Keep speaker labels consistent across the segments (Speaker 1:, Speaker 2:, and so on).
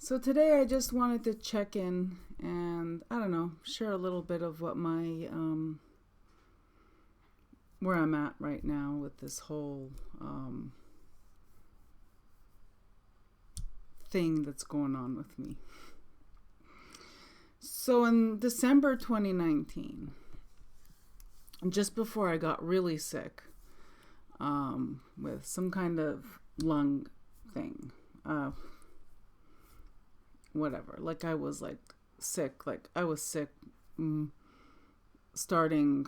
Speaker 1: So today I just wanted to check in and, I don't know, share a little bit of what my, where I'm at right now with this whole thing that's going on with me. So in December 2019, just before I got really sick with some kind of lung thing, whatever, like I was like sick, starting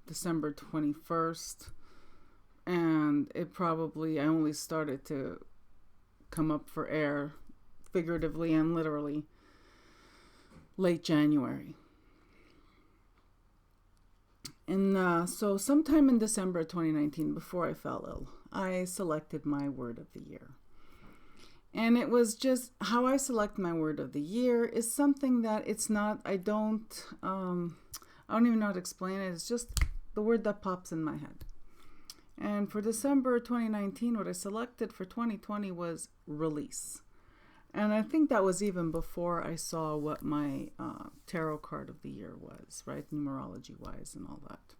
Speaker 1: December 21st, and I only started to come up for air, figuratively and literally, late January. And so sometime in December 2019, before I fell ill, I selected my word of the year. And it was just how I select my word of the year is something that it's not, I don't even know how to explain it. It's just the word that pops in my head. And for December 2019, what I selected for 2020 was release. And I think that was even before I saw what my tarot card of the year was, right? Numerology wise and all that.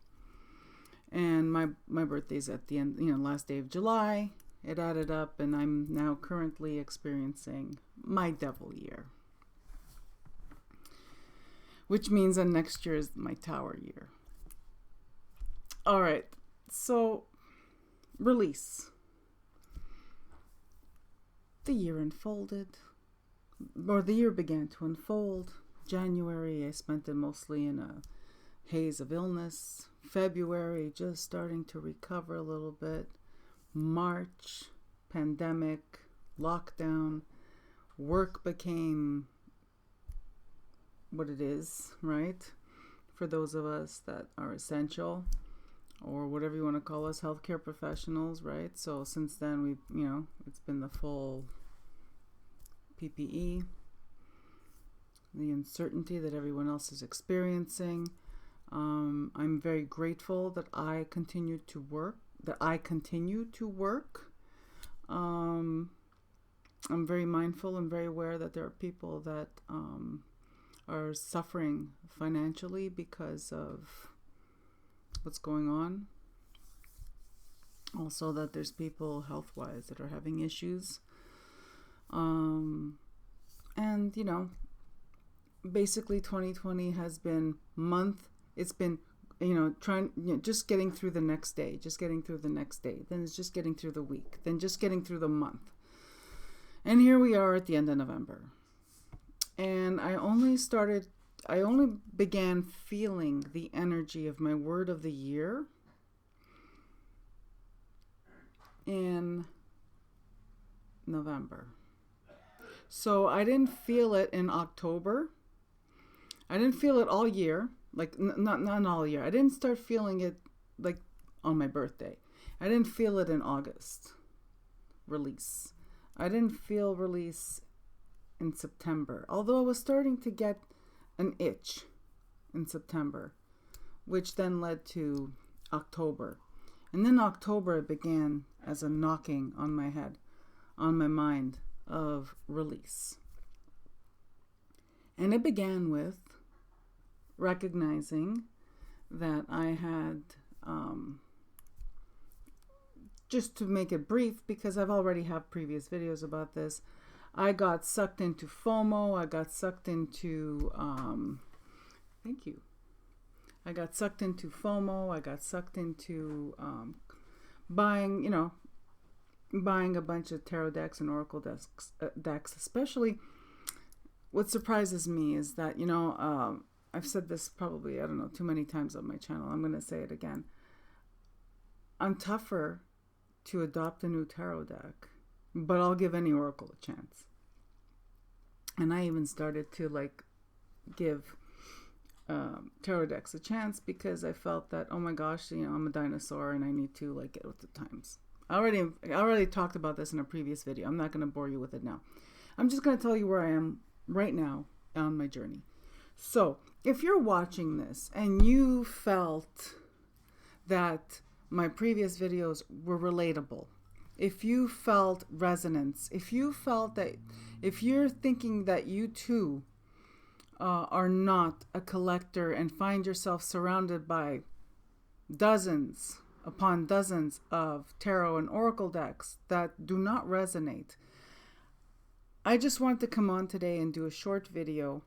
Speaker 1: And my birthday's at the end, last day of July. It added up, and I'm now currently experiencing my devil year, which means that next year is my tower year. All right, so release. The year began to unfold. January, I spent it mostly in a haze of illness. February, just starting to recover a little bit. March, pandemic, lockdown, work became what it is, right? For those of us that are essential, or whatever you want to call us, healthcare professionals, right? So since then, it's been the full PPE, the uncertainty that everyone else is experiencing. I'm very grateful that I continue to work. I'm very mindful and very aware that there are people that are suffering financially because of what's going on. Also that there's people health-wise that are having issues. And basically 2020 has been it's been just getting through the next day, then it's just getting through the week, then just getting through the month. And here we are at the end of November. And I only began feeling the energy of my word of the year in November. So I didn't feel it in October. I didn't feel it all year. Not all year. I didn't start feeling it on my birthday. I didn't feel it in August. Release. I didn't feel release in September. Although I was starting to get an itch in September, which then led to October. And then October began as a knocking on my head, on my mind of release. And it began with recognizing that I had, just to make it brief, because I've already have previous videos about this, I got sucked into FOMO. I got sucked into, I got sucked into FOMO. I got sucked into buying a bunch of tarot decks and oracle decks. Especially, what surprises me is that, I've said this probably, too many times on my channel. I'm going to say it again. I'm tougher to adopt a new tarot deck, but I'll give any oracle a chance. And I even started to give tarot decks a chance because I felt that, oh my gosh, I'm a dinosaur and I need to get with the times. I already talked about this in a previous video. I'm not going to bore you with it now. I'm just going to tell you where I am right now on my journey. So if you're watching this and you felt that my previous videos were relatable, if you felt resonance, if you felt that, if you're thinking that you too are not a collector and find yourself surrounded by dozens upon dozens of tarot and oracle decks that do not resonate, I just want to come on today and do a short video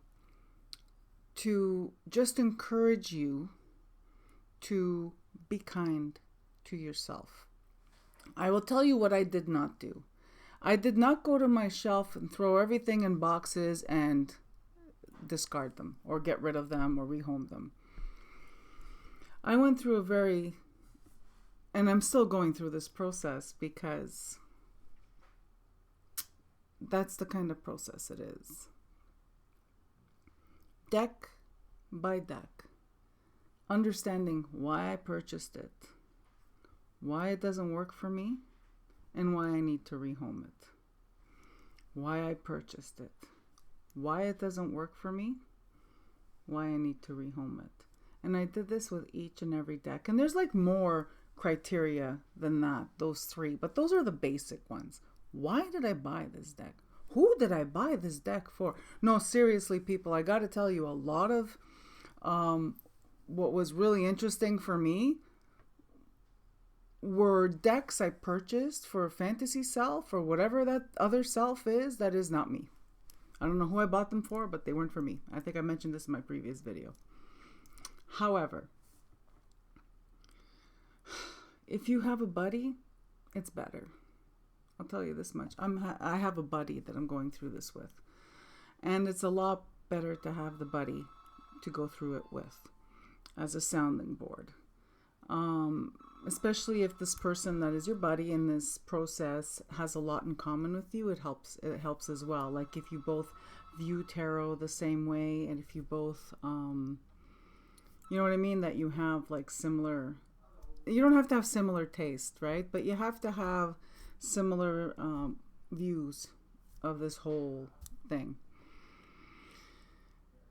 Speaker 1: to just encourage you to be kind to yourself. I will tell you what I did not do. I did not go to my shelf and throw everything in boxes and discard them or get rid of them or rehome them. I went through a very, and I'm still going through this process because that's the kind of process it is. Deck by deck. Understanding why I purchased it, why it doesn't work for me, and why I need to rehome it. Why I purchased it, why it doesn't work for me, why I need to rehome it. And I did this with each and every deck. And there's like more criteria than that, those three, but those are the basic ones. Why did I buy this deck? Who did I buy this deck for? No, seriously, people, I got to tell you, a lot of what was really interesting for me were decks I purchased for a fantasy self or whatever that other self is that is not me. I don't know who I bought them for, but they weren't for me. I think I mentioned this in my previous video. However, if you have a buddy, it's better. I'll tell you this much. I have a buddy that I'm going through this with. And it's a lot better to have the buddy to go through it with as a sounding board. Especially if this person that is your buddy in this process has a lot in common with you, it helps as well. Like if you both view tarot the same way, and if you both, you know what I mean? That you have like similar, you don't have to have similar taste, right? But you have to have similar views of this whole thing.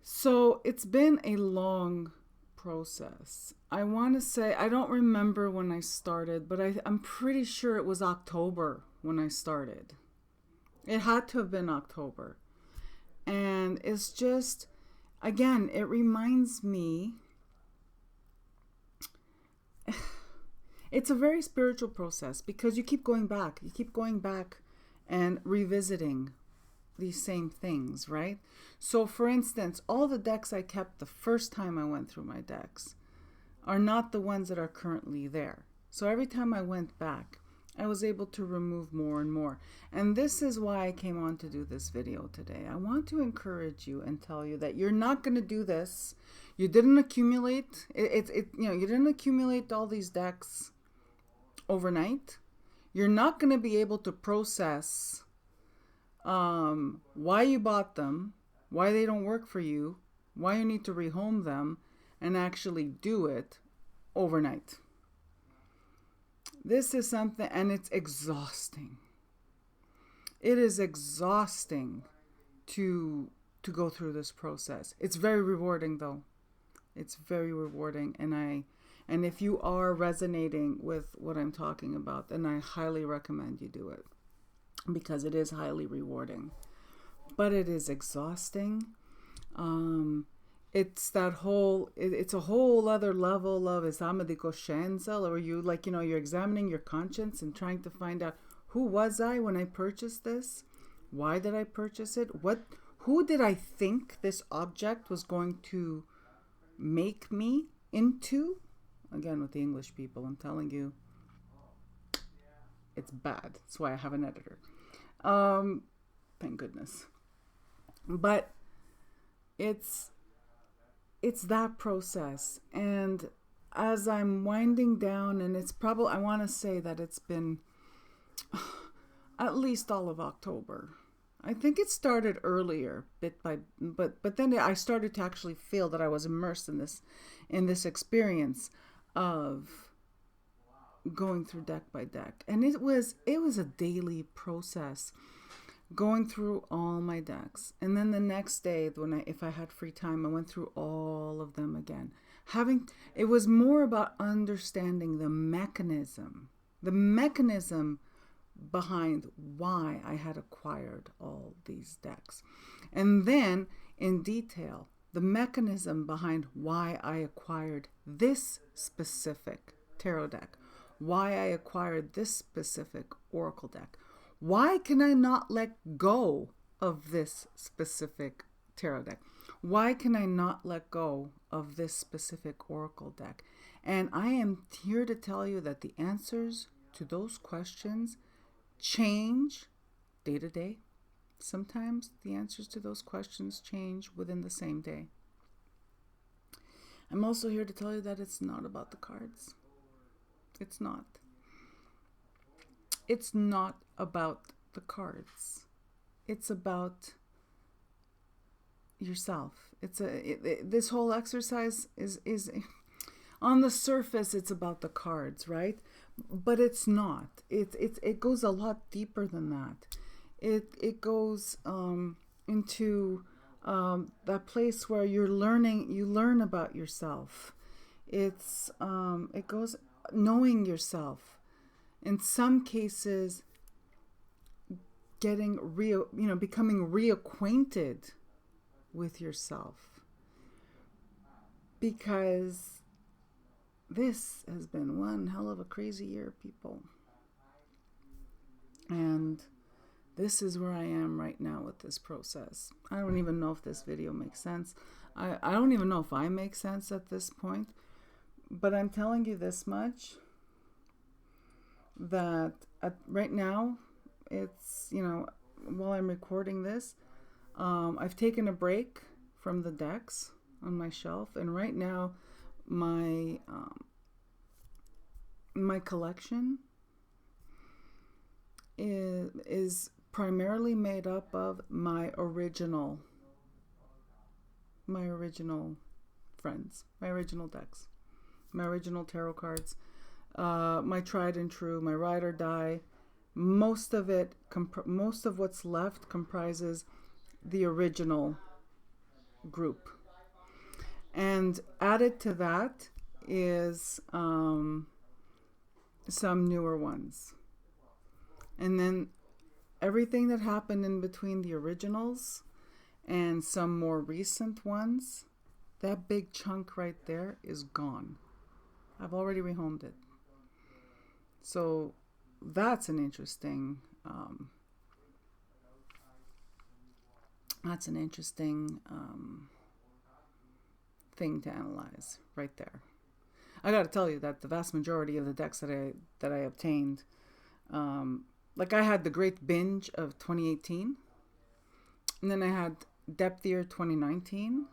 Speaker 1: So it's been a long process. I want to say, I don't remember when I started, but I'm pretty sure it was October when I started. It had to have been October. And it's just, again, it reminds me, it's a very spiritual process because you keep going back and revisiting these same things, right? So for instance, all the decks I kept the first time I went through my decks are not the ones that are currently there. So every time I went back, I was able to remove more and more. And this is why I came on to do this video today. I want to encourage you and tell you that you're not going to do this. You didn't accumulate you didn't accumulate all these decks overnight. You're not going to be able to process why you bought them, why they don't work for you, why you need to rehome them, and actually do it overnight. This is something, and it's exhausting. It is exhausting to go through this process. It's very rewarding though. It's very rewarding, and if you are resonating with what I'm talking about, then I highly recommend you do it because it is highly rewarding. But it is exhausting. It's a whole other level of esame di coscienza, where you you're examining your conscience and trying to find out, who was I when I purchased this? Why did I purchase it? Who did I think this object was going to make me into? Again, with the English people, I'm telling you, it's bad. That's why I have an editor. Thank goodness. But it's that process. And as I'm winding down, and it's probably, I want to say that it's been at least all of October. I think it started earlier, but then I started to actually feel that I was immersed in this experience of going through deck by deck. And it was a daily process, going through all my decks. And then the next day, if I had free time, I went through all of them again. It was more about understanding the mechanism behind why I had acquired all these decks. And then in detail, the mechanism behind why I acquired this specific tarot deck, why I acquired this specific oracle deck. Why can I not let go of this specific tarot deck? Why can I not let go of this specific oracle deck? And I am here to tell you that the answers to those questions change day to day. Sometimes the answers to those questions change within the same day. I'm also here to tell you that it's not about the cards. It's not. It's not about the cards. It's about yourself. This whole exercise is on the surface it's about the cards, right? But it's not. It goes a lot deeper than that. It goes into that place where you learn about yourself. It goes knowing yourself. In some cases, becoming reacquainted with yourself, because this has been one hell of a crazy year, people. And this is where I am right now with this process. I don't even know if this video makes sense. I don't even know if I make sense at this point. But I'm telling you this much, that right now, it's, while I'm recording this, I've taken a break from the decks on my shelf. And right now, my collection is primarily made up of my original friends, my original decks, my original tarot cards, my tried and true, my ride or die. Most of what's left comprises the original group. And added to that is some newer ones. And then everything that happened in between the originals and some more recent ones, that big chunk right there is gone. I've already rehomed it. So that's an interesting thing to analyze right there. I got to tell you that the vast majority of the decks that I obtained, like I had the Great Binge of 2018, and then I had Depth Year 2019,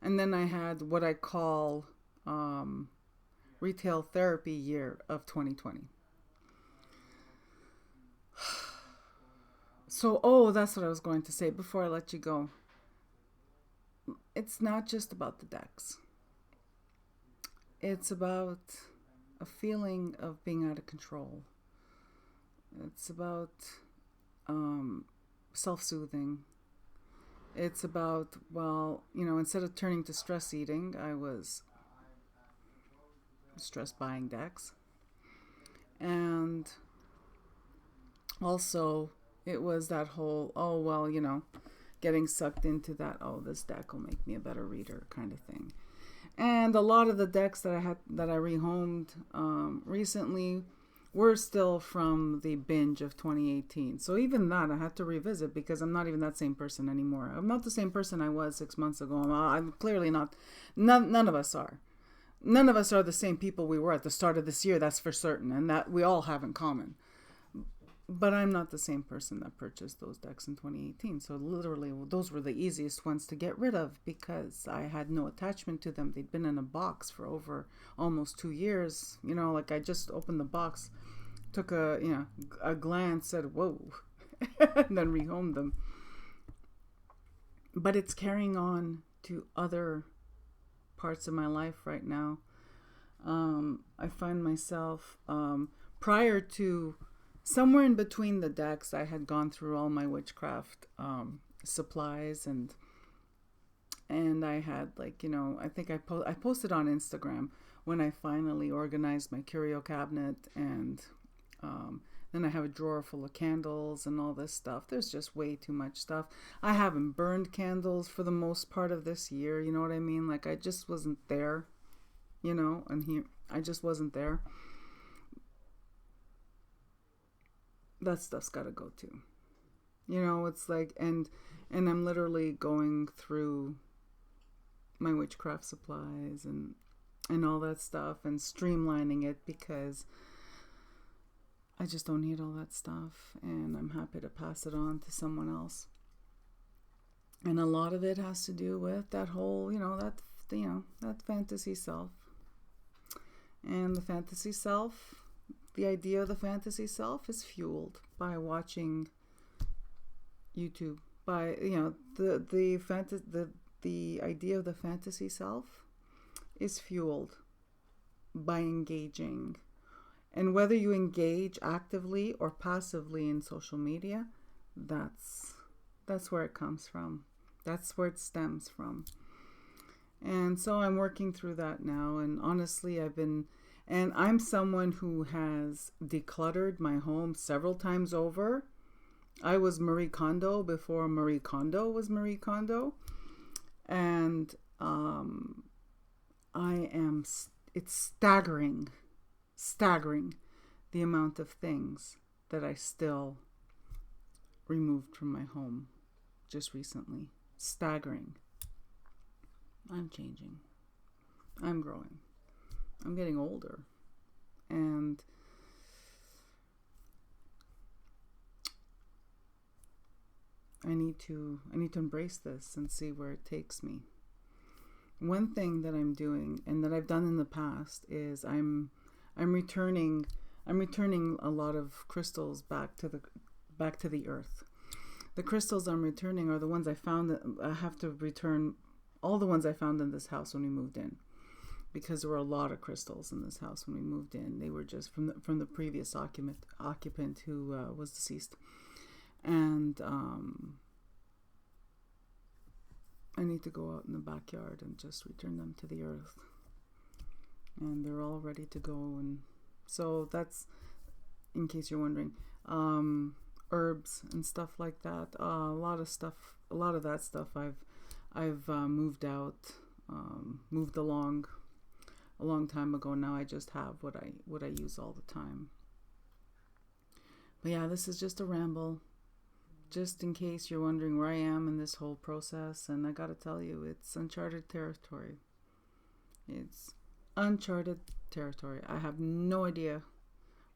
Speaker 1: and then I had what I call Retail Therapy Year of 2020. So, that's what I was going to say before I let you go. It's not just about the decks. It's about a feeling of being out of control. It's about self-soothing. It's about, instead of turning to stress eating, I was stress buying decks. And also, it was that whole, getting sucked into that, this deck will make me a better reader kind of thing. And a lot of the decks that I rehomed recently were still from the binge of 2018. So even that I had to revisit, because I'm not even that same person anymore. I'm not the same person I was 6 months ago. I'm clearly not. None of us are. None of us are the same people we were at the start of this year, that's for certain. And that we all have in common. But I'm not the same person that purchased those decks in 2018. So literally, those were the easiest ones to get rid of, because I had no attachment to them. They'd been in a box for over almost 2 years. Like I just opened the box, took a glance, said, whoa, and then rehomed them. But it's carrying on to other parts of my life right now. I find myself, prior to, somewhere in between the decks, I had gone through all my witchcraft supplies, and I had I think I posted on Instagram when I finally organized my curio cabinet, and then And I have a drawer full of candles and all this stuff. There's just way too much stuff. I haven't burned candles for the most part of this year. You know what I mean? Like, I just wasn't there, and here, I just wasn't there. That stuff's got to go too. It's like, and I'm literally going through my witchcraft supplies and all that stuff and streamlining it, because I just don't need all that stuff, and I'm happy to pass it on to someone else. And a lot of it has to do with that whole, that fantasy self. And the fantasy self, the idea of the fantasy self is fueled by watching YouTube, by, the idea of the fantasy self is fueled by engaging. And whether you engage actively or passively in social media, that's where it comes from. That's where it stems from. And so I'm working through that now. And honestly, I'm someone who has decluttered my home several times over. I was Marie Kondo before Marie Kondo was Marie Kondo. And it's staggering the amount of things that I still removed from my home just recently. Staggering. I'm changing. I'm growing. I'm getting older. And I need to embrace this and see where it takes me. One thing that I'm doing, and that I've done in the past, is I'm returning a lot of crystals back to the earth. The crystals I'm returning are the ones I found. I have to return all the ones I found in this house when we moved in, because there were a lot of crystals in this house when we moved in. They were just from the previous occupant who was deceased, and I need to go out in the backyard and just return them to the earth. And they're all ready to go. And so that's, in case you're wondering, herbs and stuff like that. A lot of that stuff I've moved out, moved along a long time ago. Now I just have what I use all the time. But yeah, this is just a ramble, just in case you're wondering where I am in this whole process. And I gotta tell you, it's uncharted territory. It's uncharted territory. I have no idea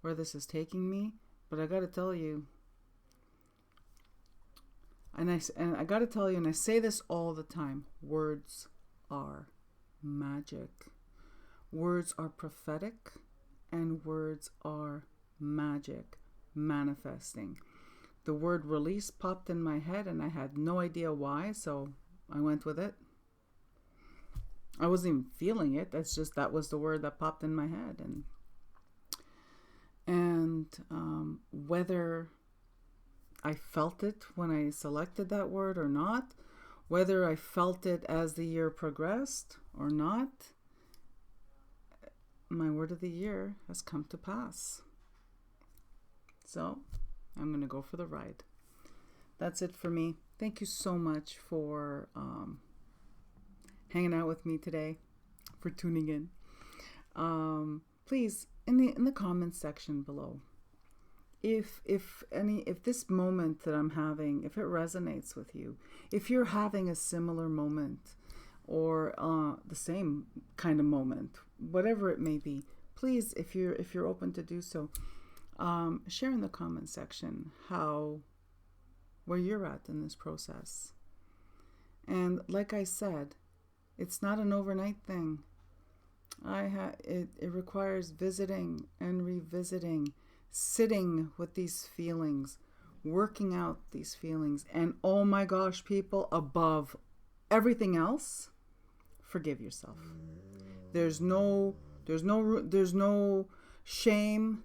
Speaker 1: where this is taking me, but I gotta tell you, and I gotta tell you, and I say this all the time, words are magic. Words are prophetic, and words are magic, manifesting. The word release popped in my head, and I had no idea why, so I went with it. I wasn't even feeling it. That was the word that popped in my head. And whether I felt it when I selected that word or not, whether I felt it as the year progressed or not, my word of the year has come to pass. So I'm going to go for the ride. That's it for me. Thank you so much for hanging out with me today, for tuning in. Please, in the comments section below, if this moment that I'm having, if it resonates with you, if you're having a similar moment or the same kind of moment, whatever it may be, please, if you're open to do so, share in the comment section where you're at in this process. And like I said, it's not an overnight thing. It requires visiting and revisiting, sitting with these feelings, working out these feelings, and oh my gosh, people, above everything else, forgive yourself. There's no shame,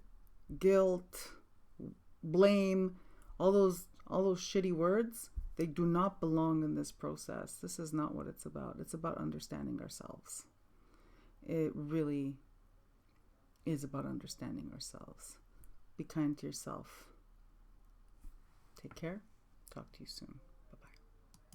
Speaker 1: guilt, blame, all those shitty words. They do not belong in this process. This is not what it's about. It's about understanding ourselves. It really is about understanding ourselves. Be kind to yourself. Take care. Talk to you soon.